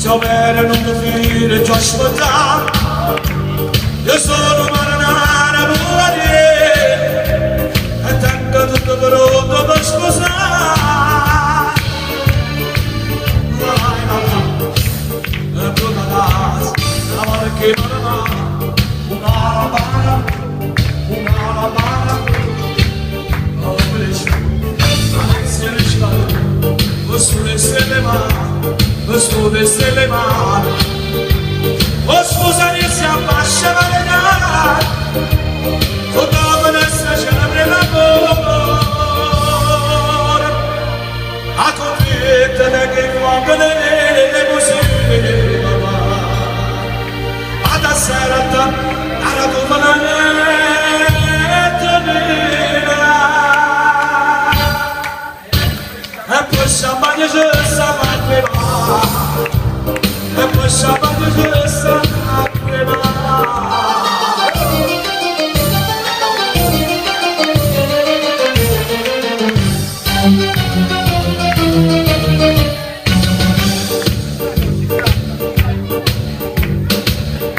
Piovere non ti fine già aspettare. Io sono marinara buone e tengo tutto pronto per sposare. E bruna casa, la mare che marana, una labara, oh bellissimo, ma se ne scala, questo ne se ne va. Questo desse le mani, o scusa che si abbascia la verità, o dopo adesso ce l'avrei l'amore, a convinta che fuoco nelle musiche, ma da sera alla tua manetta nera, e poi champagne je savais e poi champagne je savais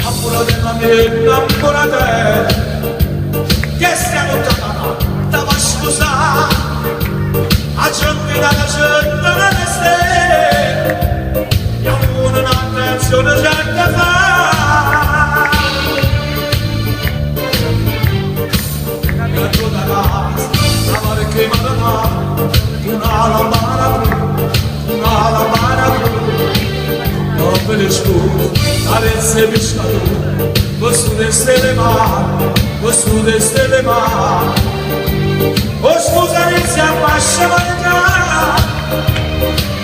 Ancora della mia ancora te che stiamo lontana da scusare a giorni da gente non stai io non ho un'attenzione certa fa e tu da casa la mare che marana una lambara non me ne scuso adesso mi scado questo deste le mani o scusa che si abbascia la verità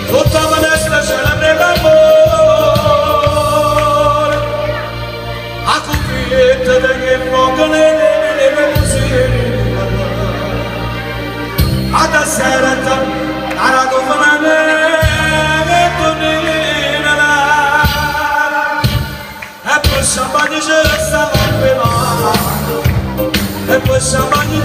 tutta la destra ce l'avrei l'amore a convinta che fuoco nelle musiche a da sera alla cofanamento nera e poi champagne je savais e poi champagne